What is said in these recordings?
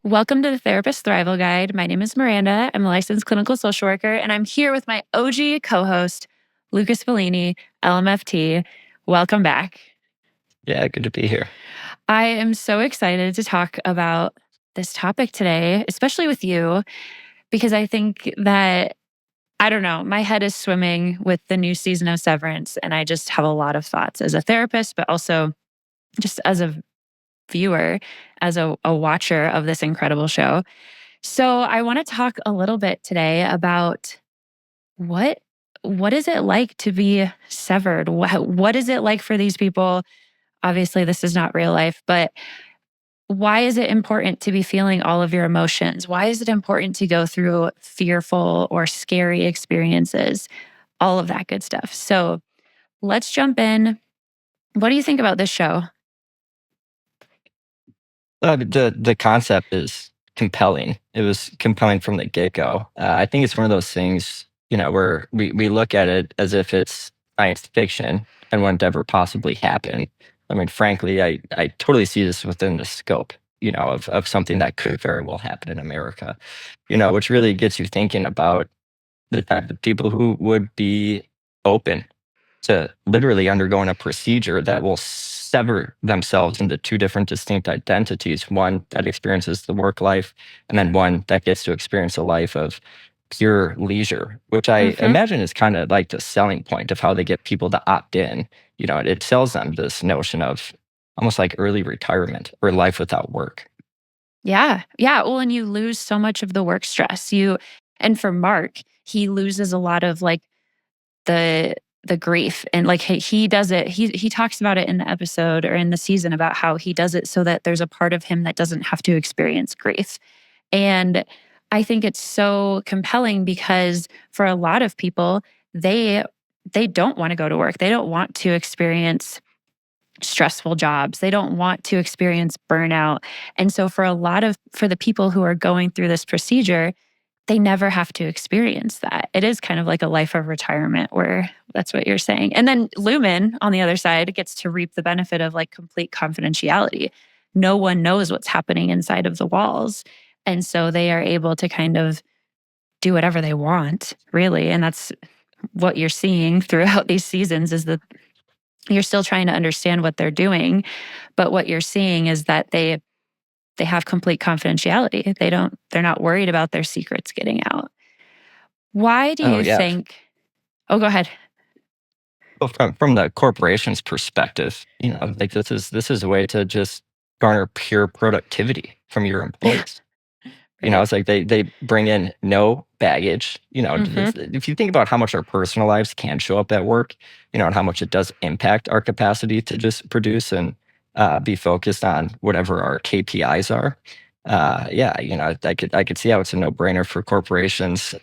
Welcome to the Therapist Thrival Guide. My name is Miranda. I'm a licensed clinical social worker, and I'm here with my OG co-host, Lucas Bellini, LMFT. Welcome back. Yeah, good to be here. I am so excited to talk about this topic today, especially with you, because I think that, I don't know, my head is swimming with the new season of Severance, and I just have a lot of thoughts as a therapist, but also just as a viewer, as a watcher of this incredible show. So I want to talk a little bit today about what is it like to be severed? What is it like for these people? Obviously, this is not real life, but why is it important to be feeling all of your emotions? Why is it important to go through fearful or scary experiences? All of that good stuff. So let's jump in. What do you think about this show? The concept is compelling. It was compelling from the get-go. I think it's one of those things, where we look at it as if it's science fiction and wouldn't ever possibly happen. I mean, frankly, I totally see this within the scope, of something that could very well happen in America, which really gets you thinking about the type of people who would be open to literally undergoing a procedure that will sever themselves into two different distinct identities, one that experiences the work life, and then one that gets to experience a life of pure leisure, which I imagine is kind of like the selling point of how they get people to opt in. It sells them this notion of almost like early retirement or life without work. Yeah. Yeah. Well, and you lose so much of the work stress. And for Mark, he loses a lot of like the grief, and like he does it. He talks about it in the episode or in the season about how he does it so that there's a part of him that doesn't have to experience grief. And I think it's so compelling because for a lot of people, they don't want to go to work. They don't want to experience stressful jobs. They don't want to experience burnout. And so for the people who are going through this procedure, they never have to experience that. It is kind of like a life of retirement where that's what you're saying. And then Lumen on the other side gets to reap the benefit of like complete confidentiality. No one knows what's happening inside of the walls. And so they are able to kind of do whatever they want, really. And that's what you're seeing throughout these seasons is that you're still trying to understand what they're doing, but what you're seeing is that they have complete confidentiality. They're not worried about their secrets getting out. Why do Oh you yeah. think? Oh, go ahead. Well, from the corporation's perspective, like this is a way to just garner pure productivity from your employees. Right. It's like they bring in no baggage. If you think about how much our personal lives can show up at work, and how much it does impact our capacity to just produce and be focused on whatever our KPIs are. Yeah, I could see how it's a no-brainer for corporations,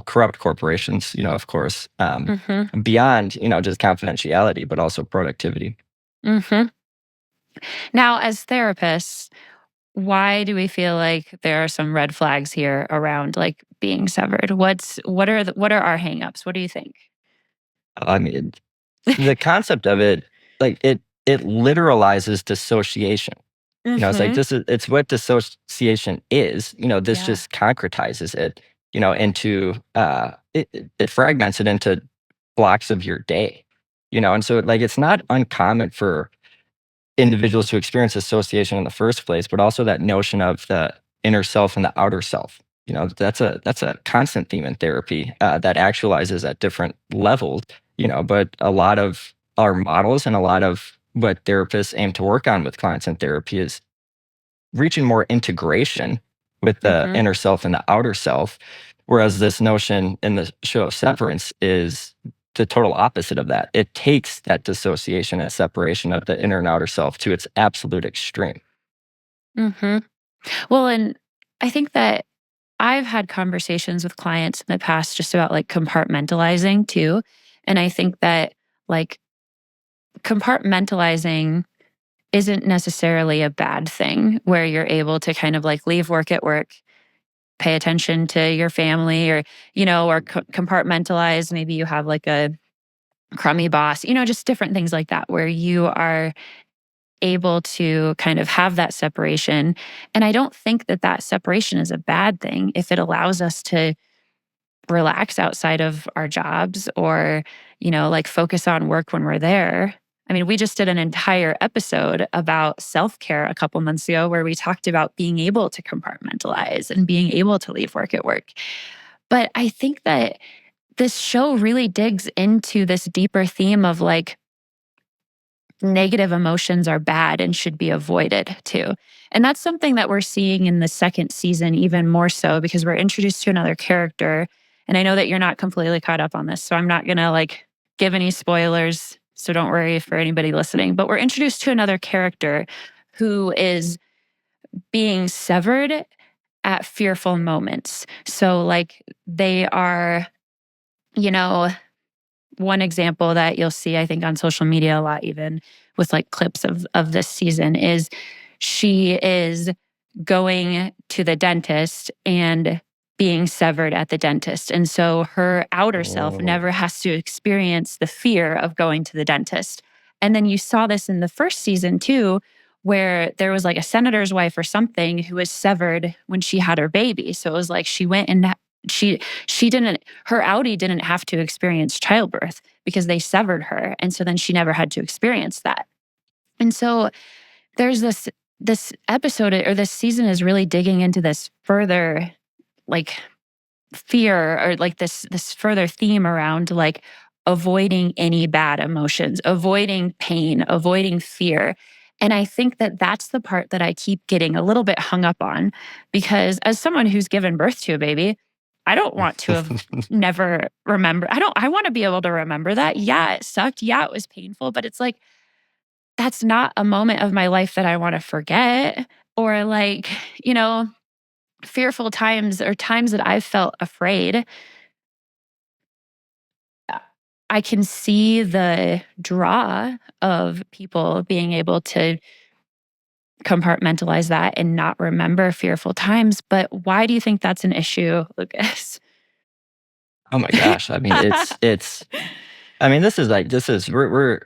corrupt corporations, of course, beyond, just confidentiality, but also productivity. hmm Now, as therapists, why do we feel like there are some red flags here around like being severed? What are our hangups? What do you think? I mean, the concept of it, like it literalizes dissociation. It's like hmm it's what dissociation is. This Yeah. just concretizes it, into it fragments it into blocks of your day. And so like it's not uncommon for individuals who experience association in the first place, but also that notion of the inner self and the outer self. That's a constant theme in therapy that actualizes at different levels. But a lot of our models and a lot of what therapists aim to work on with clients in therapy is reaching more integration with the hmm inner self and the outer self. Whereas this notion in the show of Severance is the total opposite of that. It takes that dissociation and separation of the inner and outer self to its absolute extreme. hmm Well, and I think that I've had conversations with clients in the past just about like compartmentalizing too. And I think that like compartmentalizing isn't necessarily a bad thing where you're able to kind of like leave work at work, pay attention to your family or, or compartmentalize. Maybe you have like a crummy boss, just different things like that where you are able to kind of have that separation. And I don't think that that separation is a bad thing if it allows us to relax outside of our jobs or, like focus on work when we're there. I mean, we just did an entire episode about self-care a couple months ago where we talked about being able to compartmentalize and being able to leave work at work. But I think that this show really digs into this deeper theme of like negative emotions are bad and should be avoided too. And that's something that we're seeing in the second season even more so because we're introduced to another character. And I know that you're not completely caught up on this, so I'm not going to like give any spoilers, so don't worry for anybody listening, but we're introduced to another character who is being severed at fearful moments. So like they are, you know, one example that you'll see, I think, on social media a lot, even with like clips of this season, is she is going to the dentist and being severed at the dentist. And so her outer self Oh, never has to experience the fear of going to the dentist. And then you saw this in the first season too, where there was like a senator's wife or something who was severed when she had her baby. So it was like she went and she didn't, her outie didn't have to experience childbirth because they severed her. And so then she never had to experience that. And so there's this episode or this season is really digging into this further like fear or like this further theme around like avoiding any bad emotions, avoiding pain, avoiding fear. And I think that that's the part that I keep getting a little bit hung up on because as someone who's given birth to a baby, I don't want to have never remember. I want to be able to remember that. Yeah, it sucked. Yeah, it was painful, but it's like that's not a moment of my life that I want to forget or like, you know, fearful times or times that I've felt afraid. I can see the draw of people being able to compartmentalize that and not remember fearful times. But why do you think that's an issue, Lucas? oh my gosh. I mean, I mean, we're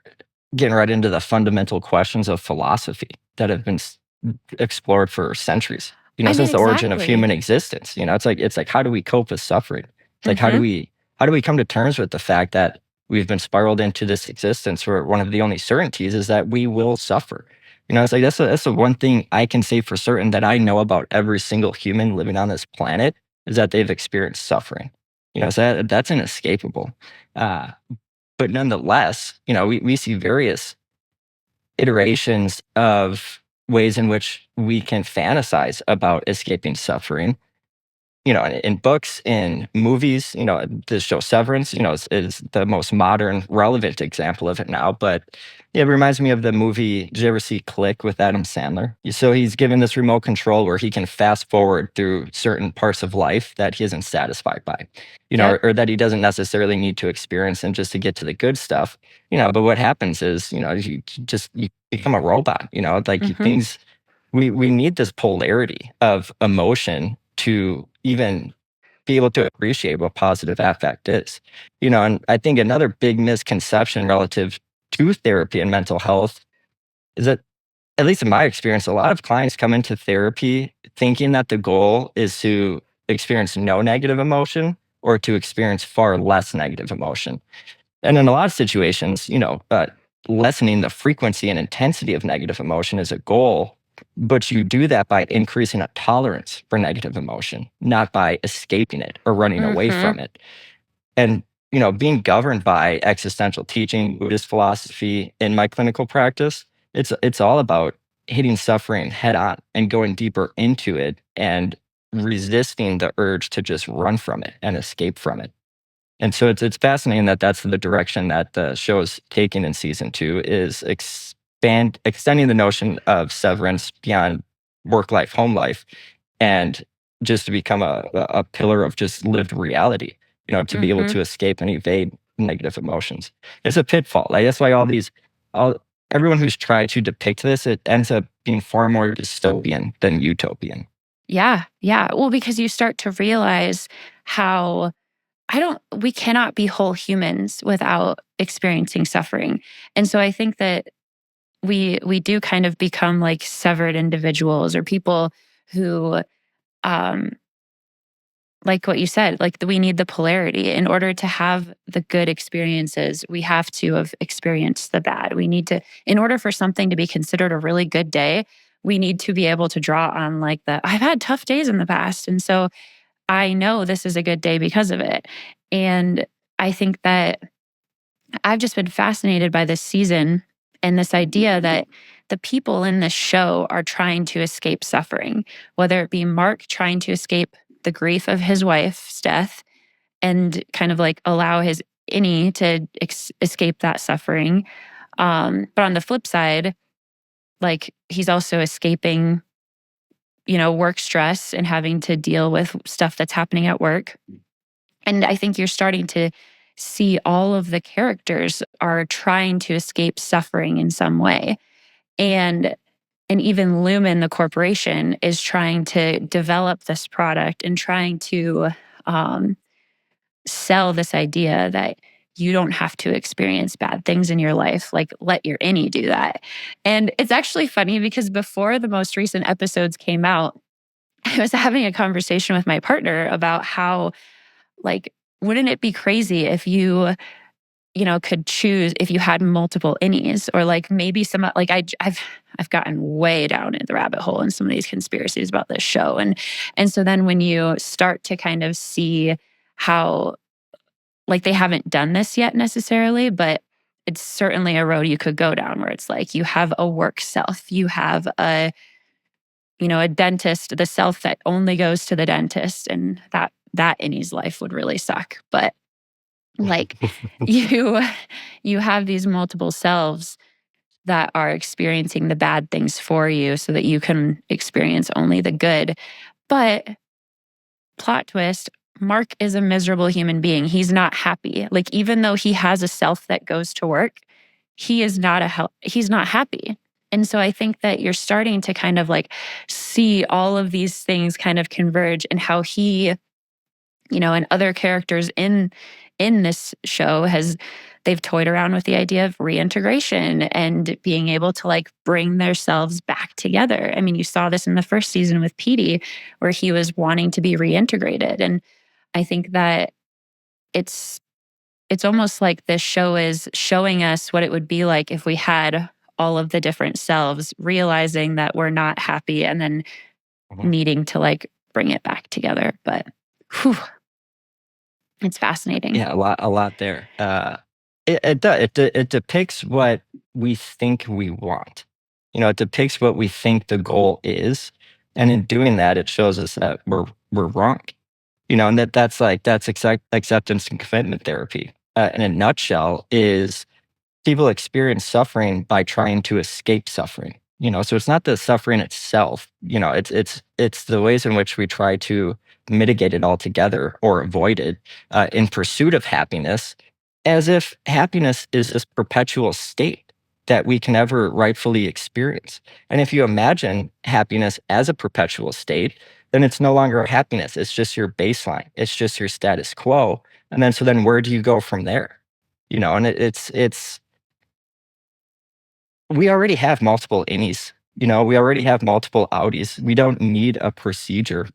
getting right into the fundamental questions of philosophy that have been explored for centuries, I mean, since the origin of exactly. human existence. It's like, how do we cope with suffering? It's like, Hmm. how do we come to terms with the fact that we've been spiraled into this existence where one of the only certainties is that we will suffer? It's like, that's the one thing I can say for certain that I know about every single human living on this planet is that they've experienced suffering. So that's inescapable. Uh, but nonetheless, we see various iterations of ways in which we can fantasize about escaping suffering. In books, in movies, this show Severance, is the most modern, relevant example of it now. But it reminds me of the movie. Did you ever see Click with Adam Sandler? So he's given this remote control where he can fast forward through certain parts of life that he isn't satisfied by, Yep. or that he doesn't necessarily need to experience and just to get to the good stuff. But what happens is, you become a robot, Hmm. things, we need this polarity of emotion to even be able to appreciate what positive affect is. And I think another big misconception relative to therapy and mental health is that, at least in my experience, a lot of clients come into therapy thinking that the goal is to experience no negative emotion or to experience far less negative emotion. And in a lot of situations, lessening the frequency and intensity of negative emotion is a goal, but you do that by increasing a tolerance for negative emotion, not by escaping it or running away Hmm. from it. And, being governed by existential teaching, Buddhist philosophy in my clinical practice, it's all about hitting suffering head on and going deeper into it and resisting the urge to just run from it and escape from it. And so it's fascinating that that's the direction that the show is taking in season 2 is extending the notion of severance beyond work life, home life, and just to become a pillar of just lived reality, to be able Hmm. to escape and evade negative emotions. It's a pitfall. Like, that's why all everyone who's tried to depict this, it ends up being far more dystopian than utopian. Yeah. Yeah. Well, because you start to realize how we cannot be whole humans without experiencing suffering. And so I think that we do kind of become like severed individuals, or people who, um, like what you said, like we need the polarity. In order to have the good experiences, we have to have experienced the bad. We need to, in order for something to be considered a really good day, we need to be able to draw on like I've had tough days in the past. And so I know this is a good day because of it. And I think that I've just been fascinated by this season and this idea that the people in this show are trying to escape suffering, whether it be Mark trying to escape the grief of his wife's death and kind of like allow his innie to escape that suffering. But on the flip side, like he's also escaping, work stress and having to deal with stuff that's happening at work. And I think you're starting to see all of the characters are trying to escape suffering in some way. And even Lumen, the corporation, is trying to develop this product and trying to sell this idea that you don't have to experience bad things in your life. Like, let your innie do that. And it's actually funny because before the most recent episodes came out, I was having a conversation with my partner about how, like, wouldn't it be crazy if you could choose, if you had multiple innies, or like maybe some, like I've gotten way down in the rabbit hole in some of these conspiracies about this show. And so then when you start to kind of see how, like, they haven't done this yet necessarily, but it's certainly a road you could go down, where it's like you have a work self, you have a dentist, the self that only goes to the dentist, and that innie's life would really suck. But like you have these multiple selves that are experiencing the bad things for you so that you can experience only the good. But plot twist, Mark is a miserable human being. He's not happy. Like, even though he has a self that goes to work, he's not happy. And so I think that you're starting to kind of like see all of these things kind of converge, and how he, and other characters in this show they've toyed around with the idea of reintegration and being able to like bring themselves back together. I mean, you saw this in the first season with Petey, where he was wanting to be reintegrated. And I think that it's almost like this show is showing us what it would be like if we had all of the different selves, realizing that we're not happy and then needing to like bring it back together. But whew, it's fascinating. Yeah, a lot there. It depicts what we think we want. It depicts what we think the goal is, and in doing that, it shows us that we're wrong. And that's acceptance and commitment therapy. In a nutshell, is people experience suffering by trying to escape suffering. So it's not the suffering itself. It's the ways in which we try to mitigate it altogether or avoid it in pursuit of happiness, as if happiness is this perpetual state that we can ever rightfully experience. And if you imagine happiness as a perpetual state, then it's no longer happiness. It's just your baseline. It's just your status quo. And then where do you go from there? And it's we already have multiple innies. We already have multiple outies. We don't need a procedure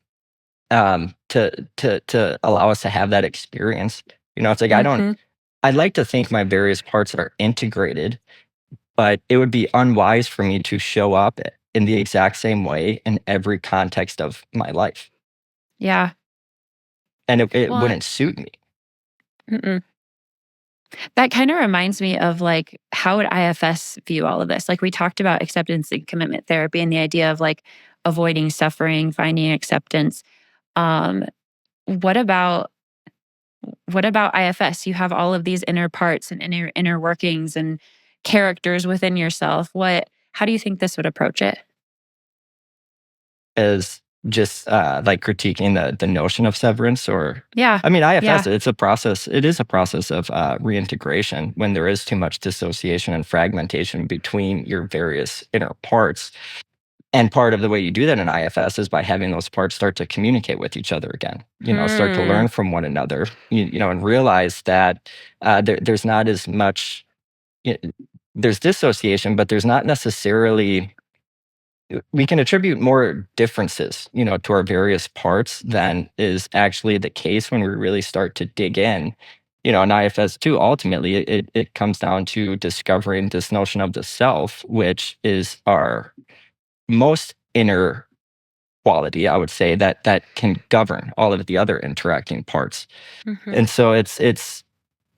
to allow us to have that experience. It's like I'd like to think my various parts are integrated, but it would be unwise for me to show up in the exact same way in every context of my life. Yeah. And it wouldn't suit me. Mm-mm. That kind of reminds me of like, how would IFS view all of this? Like, we talked about acceptance and commitment therapy and the idea of like avoiding suffering, finding acceptance. What about IFS? You have all of these inner parts and inner workings and characters within yourself. How do you think this would approach it? As just like critiquing the notion of severance, or Yeah. I mean, IFS, Yeah. it's a process. It is a process of reintegration when there is too much dissociation and fragmentation between your various inner parts. And part of the way you do that in IFS is by having those parts start to communicate with each other again, start to learn from one another, and realize that there's not as much, there's dissociation, but there's not necessarily, we can attribute more differences, to our various parts than is actually the case when we really start to dig in. In IFS 2, ultimately, it comes down to discovering this notion of the self, which is our most inner quality, I would say, that can govern all of the other interacting parts. Mm-hmm. And so it's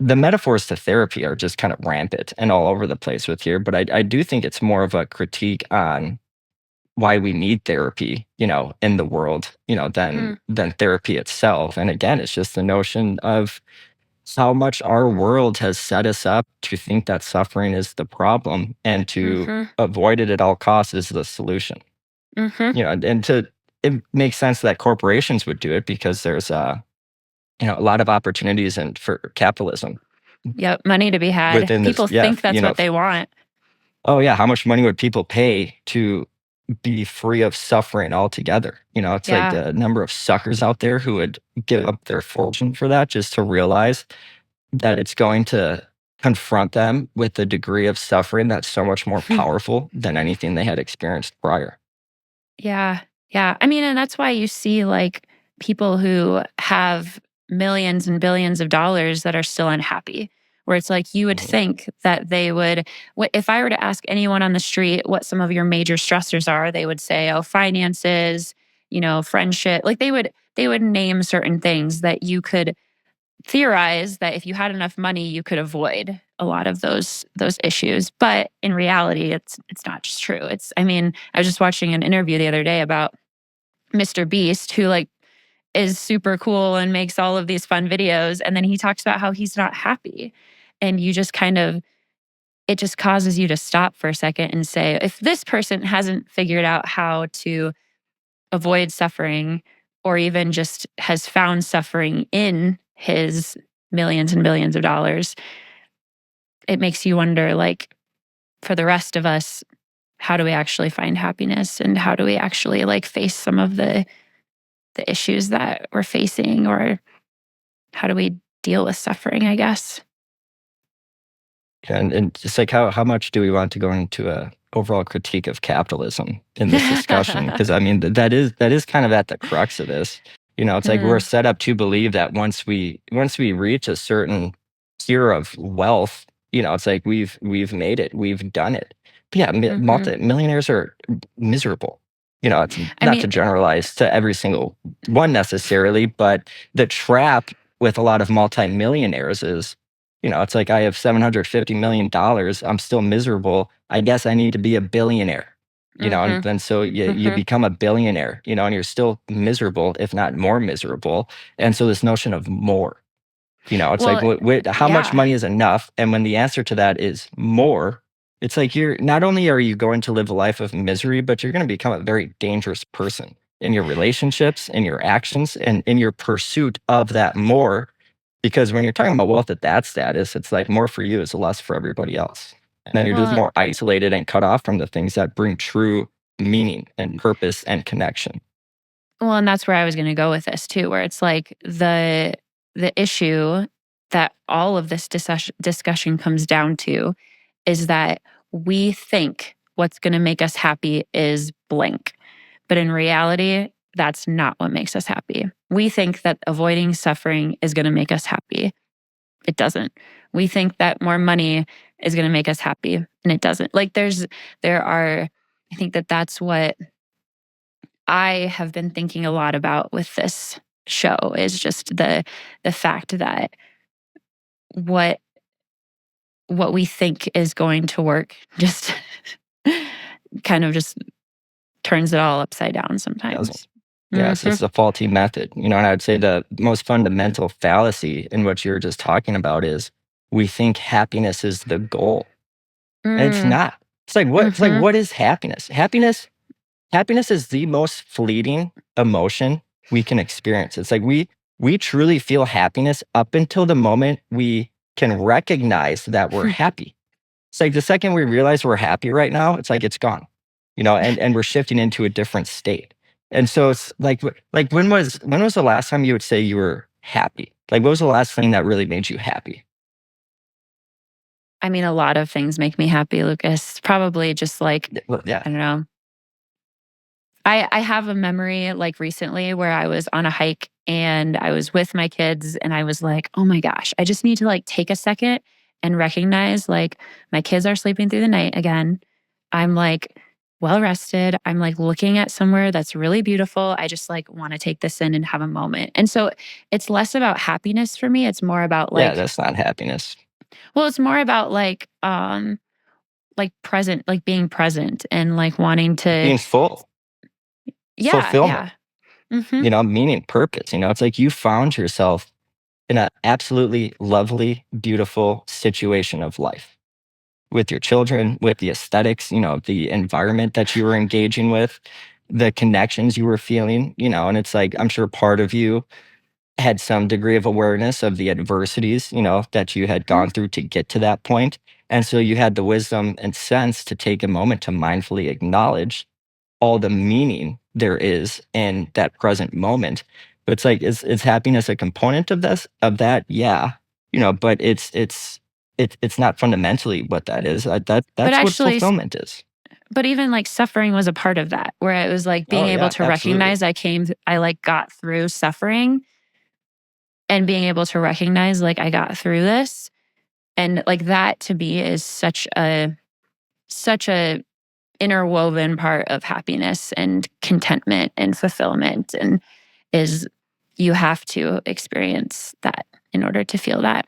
the metaphors to therapy are just kind of rampant and all over the place with here. But I do think it's more of a critique on why we need therapy, in the world, than therapy itself. And again, it's just the notion of how much our world has set us up to think that suffering is the problem and to Mm-hmm. avoid it at all costs is the solution. Mm-hmm. It makes sense that corporations would do it because there's a lot of opportunities and for capitalism Yep, money to be had. within this. People Yeah, think that's what they want. oh yeah, how much money would people pay to be free of suffering altogether? It's like Yeah. the number of suckers out there who would give up their fortune for that just to realize that it's going to confront them with a degree of suffering that's so much more powerful than anything they had experienced prior. Yeah. Yeah. I mean, and that's why you see like people who have millions and billions of dollars that are still unhappy, where it's like you would Mhm. think that they would, if I were to ask anyone on the street what some of your major stressors are, they would say, oh, finances, friendship. Like they would name certain things that you could theorize that if you had enough money, you could avoid a lot of those issues. But in reality, it's not just true. I mean, I was just watching an interview the other day about Mr. Beast, who like is super cool and makes all of these fun videos. And then he talks about how he's not happy. And you just kind of, it just causes you to stop for a second and say, if this person hasn't figured out how to avoid suffering or even just has found suffering in his millions and billions of dollars, it makes you wonder, like, for the rest of us, how do we actually find happiness and how do we actually like face some of the issues that we're facing, or how do we deal with suffering, I guess. And it's like how much do we want to go into a overall critique of capitalism in this discussion? Because I mean that is kind of at the crux of this. It's like we're Mm, set up to believe that once we reach a certain tier of wealth, it's like we've made it, we've done it. But yeah, mhm. multi-millionaires are miserable. It's I not mean, to generalize to every single one necessarily, but the trap with a lot of multimillionaires is, it's like I have $750 million. I'm still miserable. I guess I need to be a billionaire. And mhm, then so you mhm. become a billionaire, and you're still miserable, if not more miserable. And so this notion of more, it's like Well, how much yeah. money is enough? And when the answer to that is more, it's like you're not only are you going to live a life of misery, but you're going to become a very dangerous person in your relationships, in your actions, and in your pursuit of that more. Because when you're talking about wealth at that status, it's like more for you is less for everybody else. And then you're just Well, more isolated and cut off from the things that bring true meaning and purpose and connection. well, and that's where I was going to go with this too, where it's like the issue that all of this discussion comes down to is that we think what's going to make us happy is blank. But in reality, that's not what makes us happy. We think that avoiding suffering is going to make us happy. It doesn't. We think that more money is going to make us happy, and it doesn't. Like there are, I think that that's what I have been thinking a lot about with this show is just the fact that what what we think is going to work just kind of just turns it all upside down Doesn't. sometimes. Yes, Mhm. it's a faulty method. And I would say the most fundamental fallacy in what you're just talking about is we think happiness is the goal. And it's Mm. not. It's like Mhm. what is happiness? Happiness is the most fleeting emotion we can experience. It's like we truly feel happiness up until the moment we can recognize that we're happy. It's like the second we realize we're happy right now, it's like it's gone, and we're shifting into a different state. And so it's like, when was the last time you would say you were happy? Like, what was the last thing that really made you happy? I mean, a lot of things make me happy, Lucas. Probably just like, Well, yeah. I don't know. I have a memory like recently where I was on a hike and I was with my kids and I was like, oh my gosh, I just need to like take a second and recognize like my kids are sleeping through the night again. I'm like well rested. I'm like looking at somewhere that's really beautiful. I just like want to take this in and have a moment. And so it's less about happiness for me. It's more about Yeah, like, that's not happiness. well, it's more about like present, like being present and like wanting to, Being full, yeah, fulfillment, yeah. Hmm. meaning, purpose. It's like you found yourself in an absolutely lovely, beautiful situation of life with your children, with the aesthetics, the environment that you were engaging with, the connections you were feeling, and it's like, I'm sure part of you had some degree of awareness of the adversities, that you had gone through to get to that point. And so you had the wisdom and sense to take a moment to mindfully acknowledge all the meaning there is in that present moment. But it's like, is happiness a component of that? Yeah. But it's not fundamentally what that is. But That's what actually, fulfillment is. but even like suffering was a part of that, where it was like being Oh able yeah, to absolutely. recognize I like got through suffering and being able to recognize like I got through this. And like that to me is such a interwoven part of happiness and contentment and fulfillment. And is you have to experience that in order to feel that.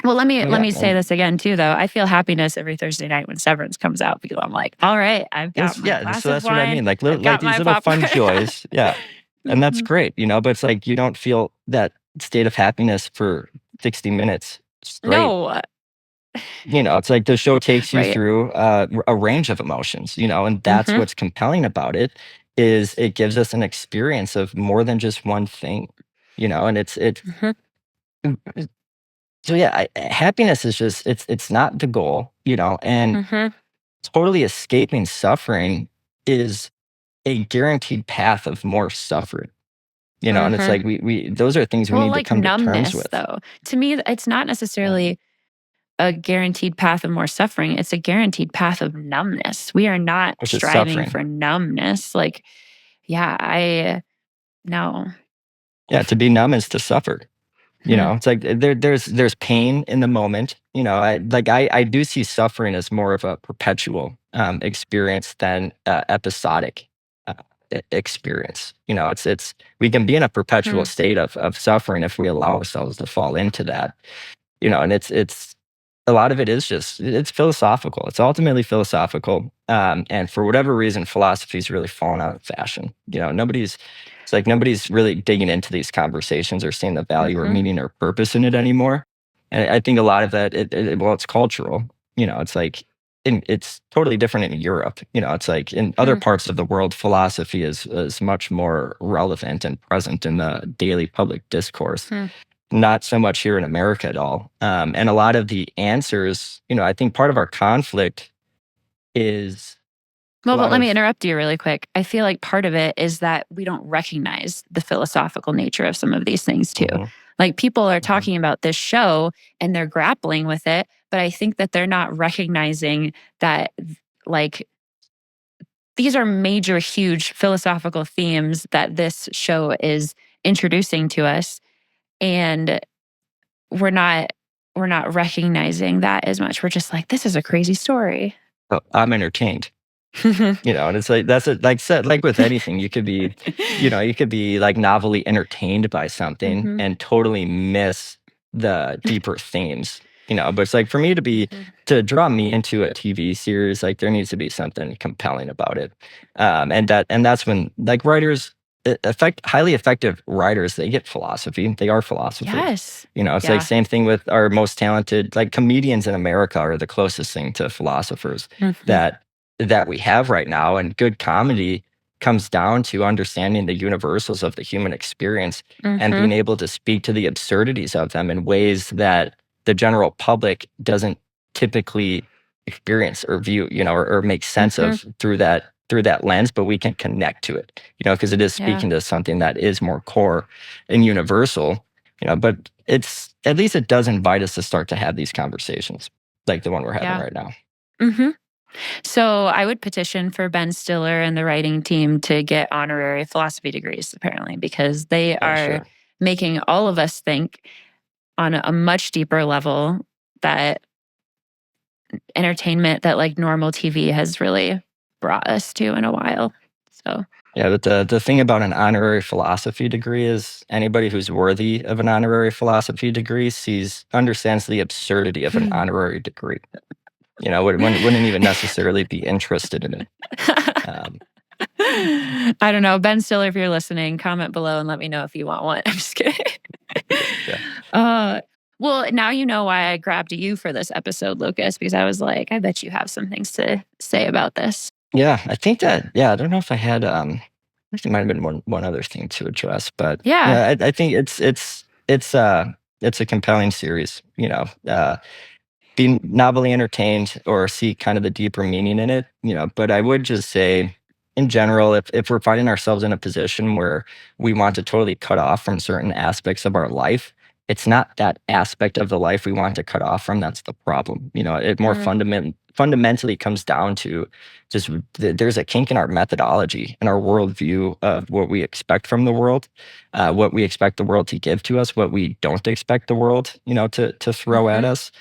Well, Oh let yeah. me say And this again too, though. I feel happiness every Thursday night when Severance comes out because I'm like, all right, I've got my glass so of that's what I wine, mean. Like I've like got these my little fun popcorn. joys. Yeah. And that's Mhm. great, but it's like you don't feel that state of happiness for 60 minutes straight. No, It's like the show takes you right. through a range of emotions, and that's Hmm. what's compelling about it is it gives us an experience of more than just one thing, and Hmm. so yeah, happiness is just it's not the goal, and Hmm. totally escaping suffering is a guaranteed path of more suffering, and it's Hmm. like we those are things we Well, need to like come to terms numbness, with. though. To me, it's not Um, necessarily a guaranteed path of more suffering. It's a guaranteed path of numbness. We are not which is striving suffering. for numbness. Like, yeah, I no. Yeah, to be numb is to suffer. Hmm. It's like there's pain in the moment. I do see suffering as more of a perpetual experience than episodic uh, experience. It's we can be in a perpetual Hmm. state of suffering if we allow ourselves to fall into that. And it's a lot of it is just it's philosophical. It's ultimately philosophical. And for whatever reason, philosophy's really fallen out of fashion. It's like nobody's really digging into these conversations or seeing the value or Hmm. meaning or purpose in it anymore. And I think a lot of that, well, it's cultural. It's like it's totally different in Europe. It's like in other Hmm. parts of the world, philosophy is much more relevant and present in the daily public discourse, Hmm. not so much here in America at all. And a lot of the answers, I think part of our conflict is a Well, but lot let me of, interrupt you really quick. I feel like part of it is that we don't recognize the philosophical nature of some of these things too. Mhm, Like people are mhm. talking about this show and they're grappling with it, but I think that they're not recognizing that like these are major, huge philosophical themes that this show is introducing to us. And we're not we're not recognizing that as much. We're just like, this is a crazy story. So I'm entertained. And it's like that's it. Like said, like with anything, you could be like novelly entertained by something Hmm. and totally miss the deeper themes. But it's like for me to draw me into a TV series, like there needs to be something compelling about it. And that's when like writers highly effective writers, they get philosophy. They are philosophers. Yes. It's like Yeah. same thing with our most talented like comedians in America are the closest thing to philosophers Hmm. that we have right now. And good comedy comes down to understanding the universals of the human experience and Hmm. being able to speak to the absurdities of them in ways that the general public doesn't typically experience or view, or make sense Hmm. of through that lens, but we can connect to it, because it is Yeah. speaking to something that is more core and universal, but it's at least it does invite us to start to have these conversations. like the one we're having Yeah. right now. Mm-hmm. So I would petition for Ben Stiller and the writing team to get honorary philosophy degrees, apparently, because they Yeah, are sure. making all of us think on a much deeper level that entertainment that like normal TV has really brought us to in a while. So Yeah, but the thing about an honorary philosophy degree is anybody who's worthy of an honorary philosophy degree understands the absurdity of an honorary degree. Wouldn't even necessarily be interested in it. Um, I don't know. Ben Stiller, if you're listening, comment below and let me know if you want one. I'm just kidding. yeah. Well, now you know why I grabbed you for this episode, Lucas, because I was like, I bet you have some things to say about this. Yeah, I think that. Yeah, I don't know if I had. I think there might have been one other thing to address, but Yeah. I think it's a compelling series. Be novelly entertained or see kind of the deeper meaning in it. But I would just say, in general, if we're finding ourselves in a position where we want to totally cut off from certain aspects of our life, it's not that aspect of the life we want to cut off from that's the problem. It more fundamentally comes down to just there's a kink in our methodology and our worldview of what we expect from the world, what we expect the world to give to us, what we don't expect the world, to throw at us.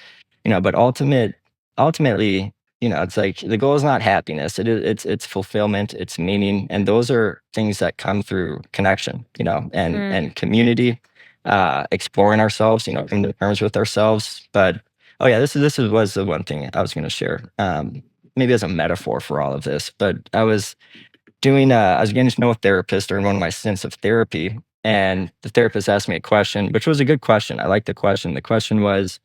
But ultimately, it's like the goal is not happiness. It's fulfillment, it's meaning, and those are things that come through connection, and community, exploring ourselves, coming to terms with ourselves. But oh yeah, was the one thing I was going to share. Maybe as a metaphor for all of this, but I was getting to know a therapist during one of my stints of therapy, and the therapist asked me a question, which was a good question. I liked the question. The question was,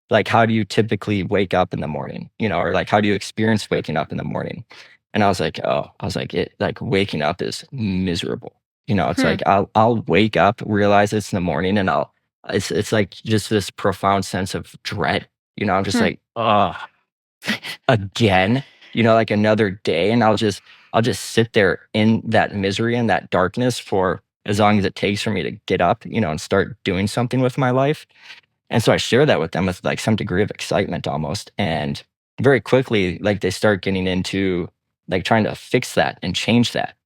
like, how do you typically wake up in the morning, or like how do you experience waking up in the morning? And I was like, waking up is miserable. It's like I'll wake up, realize it's in the morning, and it's like just this profound sense of dread. I'm just like, oh, again, like another day. And I'll just sit there in that misery and that darkness for as long as it takes for me to get up, and start doing something with my life. And so I share that with them with like some degree of excitement almost. And very quickly, like they start getting into like trying to fix that and change that.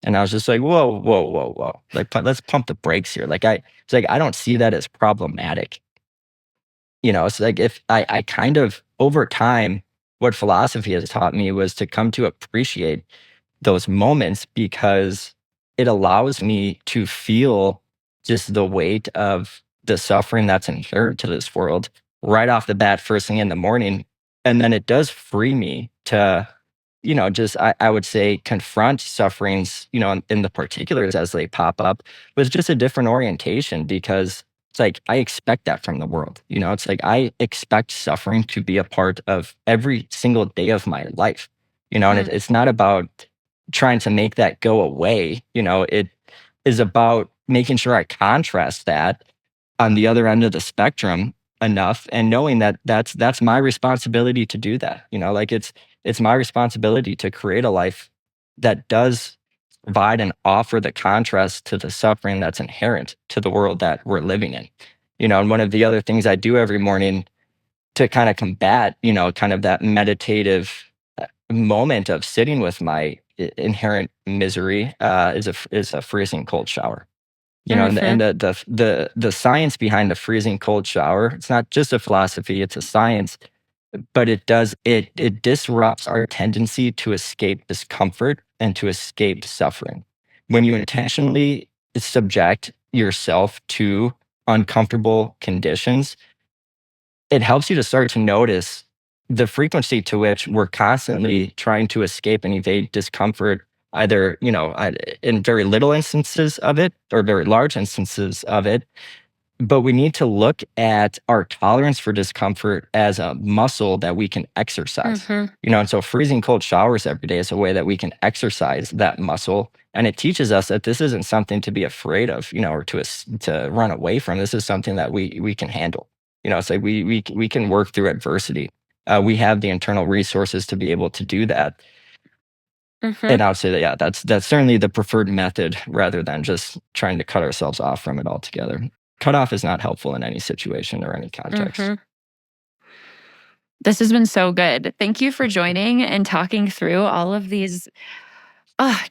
And I was just like, whoa, whoa, whoa, whoa. Like, let's pump the brakes here. It's like, I don't see that as problematic. It's like if I kind of over time, what philosophy has taught me was to come to appreciate those moments because it allows me to feel just the weight of the suffering that's inherent to this world right off the bat, first thing in the morning. And then it does free me to, just I would say confront sufferings, in the particulars as they pop up with just a different orientation because it's like I expect that from the world. It's like I expect suffering to be a part of every single day of my life. And it's not about trying to make that go away. It is about making sure I contrast that on the other end of the spectrum enough and knowing that that's my responsibility to do that. Like it's my responsibility to create a life that does provide and offer the contrast to the suffering that's inherent to the world that we're living in. And one of the other things I do every morning to kind of combat, kind of that meditative moment of sitting with my inherent misery is a freezing cold shower. And the science behind the freezing cold shower, it's not just a philosophy, it's a science, but it disrupts our tendency to escape discomfort and to escape suffering. When you intentionally subject yourself to uncomfortable conditions, it helps you to start to notice the frequency to which we're constantly trying to escape and evade discomfort, either, in very little instances of it or very large instances of it. But we need to look at our tolerance for discomfort as a muscle that we can exercise. And so freezing cold showers every day is a way that we can exercise that muscle. And it teaches us that this isn't something to be afraid of, or to run away from. This is something that we can handle. It's like we can work through adversity. We have the internal resources to be able to do that. And I would say that, yeah, that's certainly the preferred method rather than just trying to cut ourselves off from it altogether. Cut off is not helpful in any situation or any context. This has been so good. Thank you for joining and talking through all of these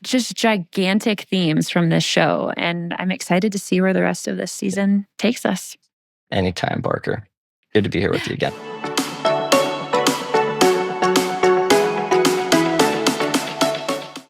just gigantic themes from this show. And I'm excited to see where the rest of this season takes us. Anytime, Barker. Good to be here with you again.